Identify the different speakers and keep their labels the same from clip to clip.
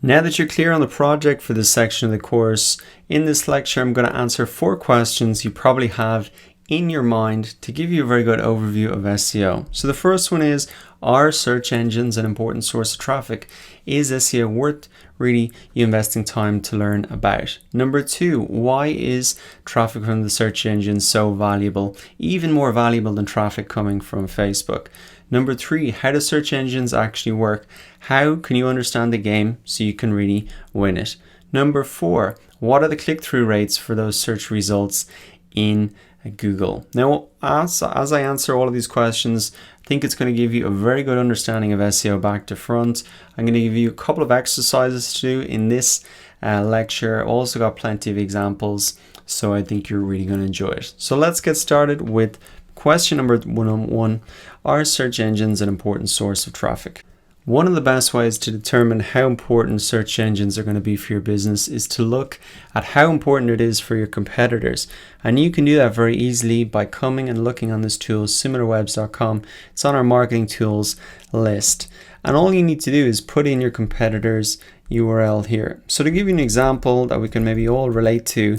Speaker 1: Now that you're clear on the project for this section of the course, in this lecture I'm going to answer 4 questions you probably have in your mind to give you a very good overview of SEO. So the first one is, are search engines an important source of traffic? Is SEO worth really you investing time to learn about? Number 2, why is traffic from the search engines so valuable, even more valuable than traffic coming from Facebook? Number 3, how do search engines actually work? How can you understand the game so you can really win it? Number 4, what are the click-through rates for those search results in Google? Now, as I answer all of these questions, I think it's going to give you a very good understanding of SEO back to front. I'm going to give you a couple of exercises to do in this lecture. I've also got plenty of examples, so I think you're really going to enjoy it. So let's get started with question number 101. Are search engines an important source of traffic? One of the best ways to determine how important search engines are going to be for your business is to look at how important it is for your competitors. And you can do that very easily by coming and looking on this tool, similarwebs.com. It's on our marketing tools list. And all you need to do is put in your competitors' URL here. So to give you an example that we can maybe all relate to,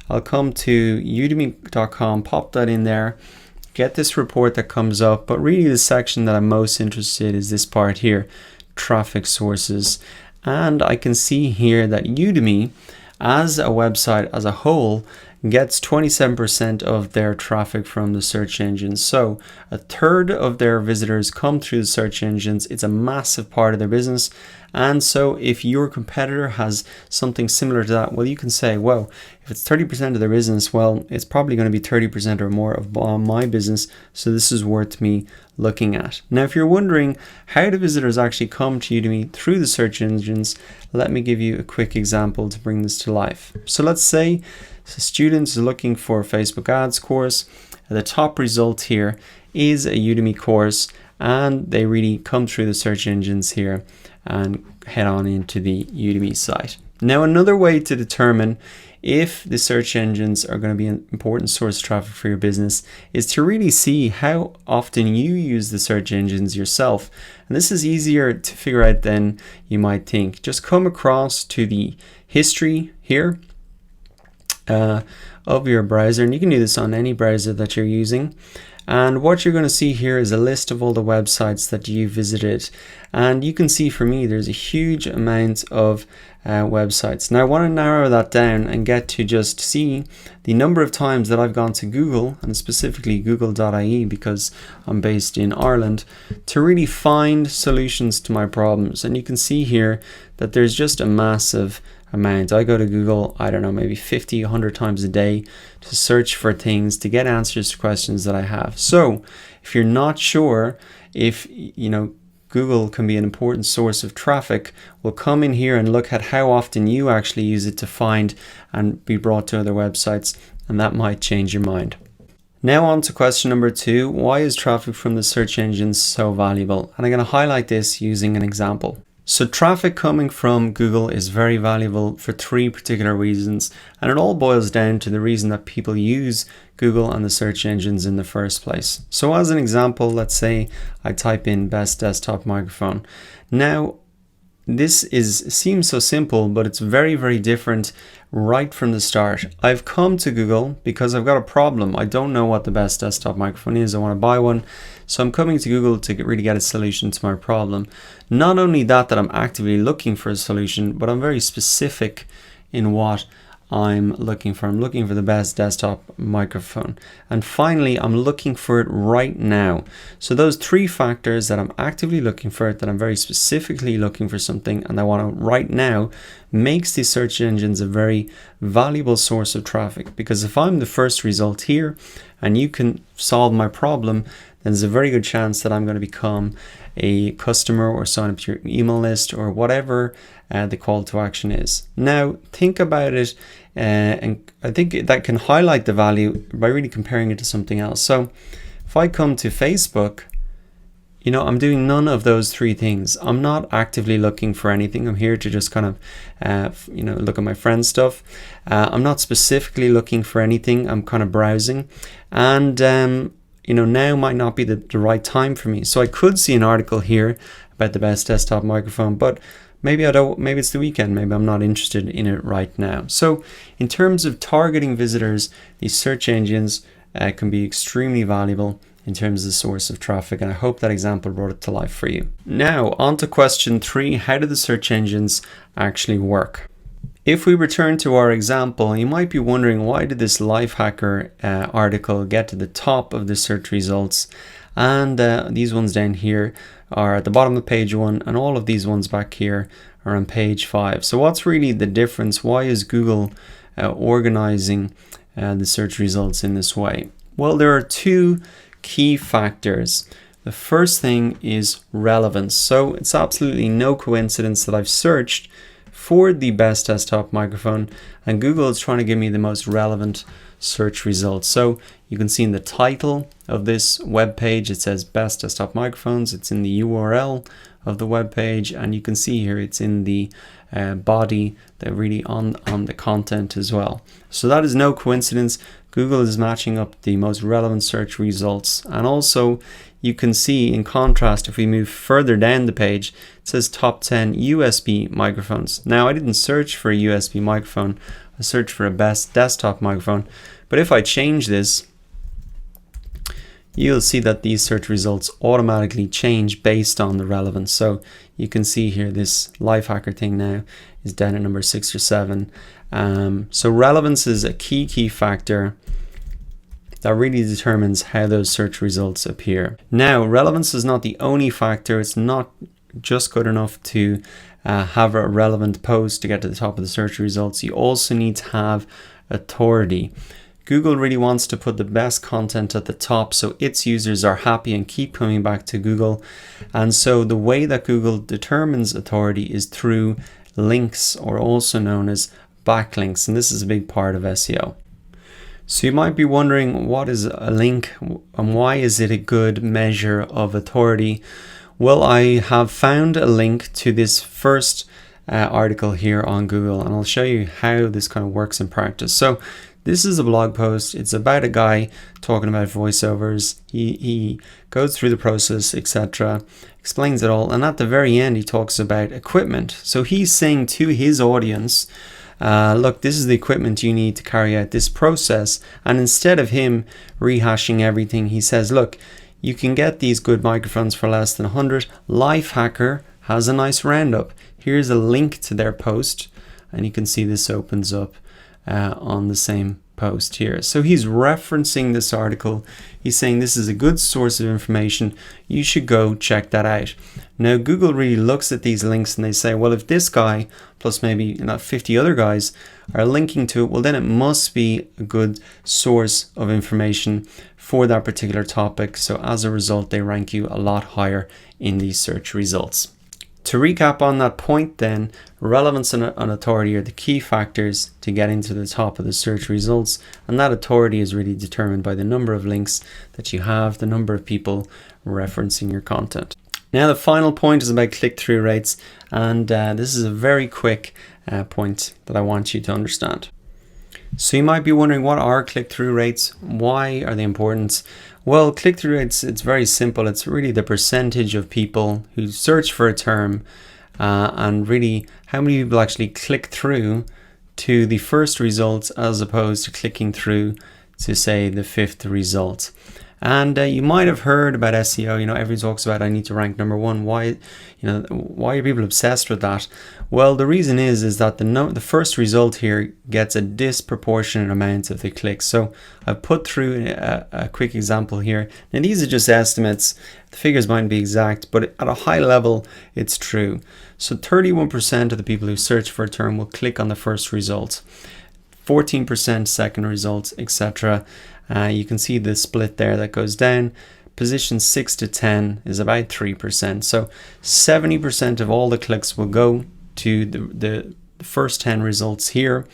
Speaker 1: I'll come to udemy.com, pop that in there, get this report that comes up, but really the section that I'm most interested in is this part here, traffic sources. And I can see here that Udemy as a website as a whole gets 27% of their traffic from the search engines. So a third of their visitors come through the search engines. It's a massive part of their business. And so if your competitor has something similar to that, well, you can say, well, if it's 30% of their business, well, it's probably going to be 30% or more of my business. So this is worth me looking at. Now, if you're wondering how do visitors actually come to Udemy through the search engines, let me give you a quick example to bring this to life. So let's say a student is looking for a Facebook ads course. The top result here is a Udemy course, and they really come through the search engines here and head on into the Udemy site. Now, another way to determine if the search engines are going to be an important source of traffic for your business is to really see how often you use the search engines yourself. And this is easier to figure out than you might think. Just come across to the history here of your browser, and you can do this on any browser that you're using. And what you're going to see here is a list of all the websites that you visited. And you can see for me, there's a huge amount of websites. Now I want to narrow that down and get to just see the number of times that I've gone to Google, and specifically google.ie because I'm based in Ireland, to really find solutions to my problems. And you can see here that there's just a massive amount. I go to Google, I don't know, maybe 50, 100 times a day to search for things, to get answers to questions that I have. So if you're not sure if, Google can be an important source of traffic, we'll come in here and look at how often you actually use it to find and be brought to other websites, and that might change your mind. Now on to question number 2, why is traffic from the search engines so valuable? And I'm going to highlight this using an example. So traffic coming from Google is very valuable for 3 particular reasons, and it all boils down to the reason that people use Google and the search engines in the first place. So as an example, let's say I type in best desktop microphone. Now, this seems so simple, but it's very, very different right from the start. I've come to Google because I've got a problem. I don't know what the best desktop microphone is. I want to buy one. So I'm coming to Google to really get a solution to my problem. Not only that I'm actively looking for a solution, but I'm very specific in what I'm looking for. I'm looking for the best desktop microphone. And finally, I'm looking for it right now. So those 3 factors, that I'm actively looking for it, that I'm very specifically looking for something, and I want it right now, makes these search engines a very valuable source of traffic. Because if I'm the first result here and you can solve my problem, then there's a very good chance that I'm going to become a customer or sign up to your email list or whatever the call to action is. Now, think about it, and I think that can highlight the value by really comparing it to something else. So if I come to Facebook, I'm doing none of those 3 things. I'm not actively looking for anything. I'm here to just kind of, look at my friend's stuff. I'm not specifically looking for anything. I'm kind of browsing. And now might not be the right time for me. So I could see an article here about the best desktop microphone, but maybe I don't, maybe it's the weekend, maybe I'm not interested in it right now. So in terms of targeting visitors, these search engines can be extremely valuable in terms of the source of traffic, and I hope that example brought it to life for you. Now on to question 3, how do the search engines actually work? If we return to our example, you might be wondering, why did this Lifehacker article get to the top of the search results, and these ones down here are at the bottom of page 1, and all of these ones back here are on page 5. So what's really the difference? Why is Google organizing the search results in this way? Well, there are 2 key factors. The first thing is relevance. So it's absolutely no coincidence that I've searched for the best desktop microphone, and Google is trying to give me the most relevant search results. So you can see in the title of this web page, it says best desktop microphones. It's in the URL of the web page, and you can see here it's in the body, that really on the content as well. So that is no coincidence. Google is matching up the most relevant search results. And also you can see, in contrast, if we move further down the page, it says top 10 USB microphones. Now I didn't search for a USB microphone, I searched for a best desktop microphone. But if I change this, you'll see that these search results automatically change based on the relevance. So you can see here this Lifehacker thing now is down at number 6 or 7. So relevance is a key factor that really determines how those search results appear. Now, relevance is not the only factor. It's not just good enough to have a relevant post to get to the top of the search results. You also need to have authority. Google really wants to put the best content at the top so its users are happy and keep coming back to Google. And so the way that Google determines authority is through links, or also known as backlinks. And this is a big part of SEO. So you might be wondering, what is a link and why is it a good measure of authority? Well, I have found a link to this first article here on Google, and I'll show you how this kind of works in practice. So this is a blog post. It's about a guy talking about voiceovers. He goes through the process, etc., explains it all, and at the very end he talks about equipment. So he's saying to his audience, look, this is the equipment you need to carry out this process. And instead of him rehashing everything, he says, look, you can get these good microphones for less than 100. Lifehacker has a nice roundup. Here's a link to their post, and you can see this opens up on the same post here. So he's referencing this article. He's saying this is a good source of information. You should go check that out. Now Google really looks at these links and they say, well, if this guy plus maybe 50 other guys are linking to it, well then it must be a good source of information for that particular topic. So as a result, they rank you a lot higher in these search results. To recap on that point then, relevance and authority are the key factors to getting to the top of the search results, and that authority is really determined by the number of links that you have, the number of people referencing your content. Now the final point is about click-through rates, and this is a very quick point that I want you to understand. So you might be wondering, what are click-through rates? Why are they important? Well, click-through rates, it's very simple. It's really the percentage of people who search for a term and really how many people actually click through to the first result as opposed to clicking through to, say, the 5th result. And you might have heard about SEO. Everyone talks about, I need to rank number 1. Why are people obsessed with that? Well, the reason is that the first result here gets a disproportionate amount of the clicks. So I've put through a quick example here. Now these are just estimates. The figures might be exact, but at a high level, it's true. So 31% of the people who search for a term will click on the first result, 14% second result, etc. You can see the split there that goes down. Position 6 to 10 is about 3%. So 70% of all the clicks will go to the first 10 results here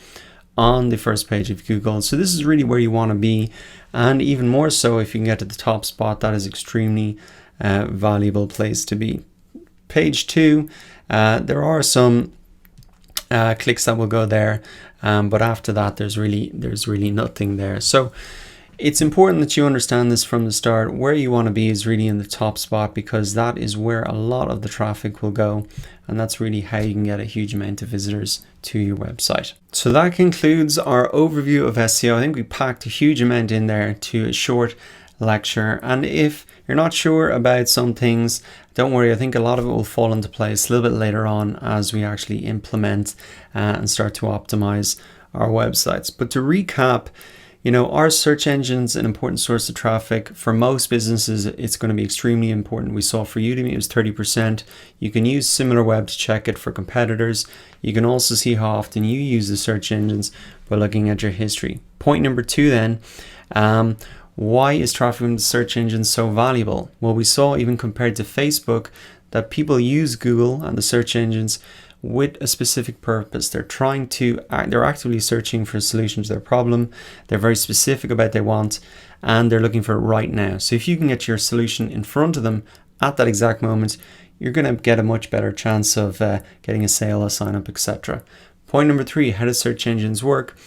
Speaker 1: on the first page of Google. So this is really where you want to be. And even more so if you can get to the top spot, that is extremely valuable place to be. Page 2, there are some clicks that will go there. But after that, there's really nothing there. So It's important that you understand this from the start. Where you want to be is really in the top spot, because that is where a lot of the traffic will go, and that's really how you can get a huge amount of visitors to your website. So that concludes our overview of SEO. I think we packed a huge amount in there to a short lecture, and if you're not sure about some things, don't worry, I think a lot of it will fall into place a little bit later on as we actually implement and start to optimize our websites. But to recap, our search engine's an important source of traffic. For most businesses, it's going to be extremely important. We saw for Udemy, it was 30%. You can use SimilarWeb to check it for competitors. You can also see how often you use the search engines by looking at your history. Point number 2 then, why is traffic from the search engine so valuable? Well, we saw even compared to Facebook that people use Google and the search engines with a specific purpose. They're actively searching for a solution to their problem. They're very specific about what they want, and they're looking for it right now. So if you can get your solution in front of them at that exact moment, you're going to get a much better chance of getting a sale, a sign up, etc. Point number 3, how do search engines work?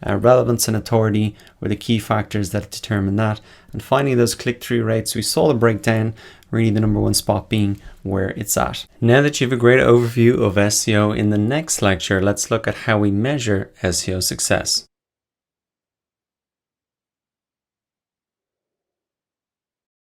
Speaker 1: Relevance and authority were the key factors that determine that. And finally, those click-through rates, we saw the breakdown, really the number 1 spot being where it's at. Now that you have a great overview of SEO, in the next lecture, let's look at how we measure SEO success.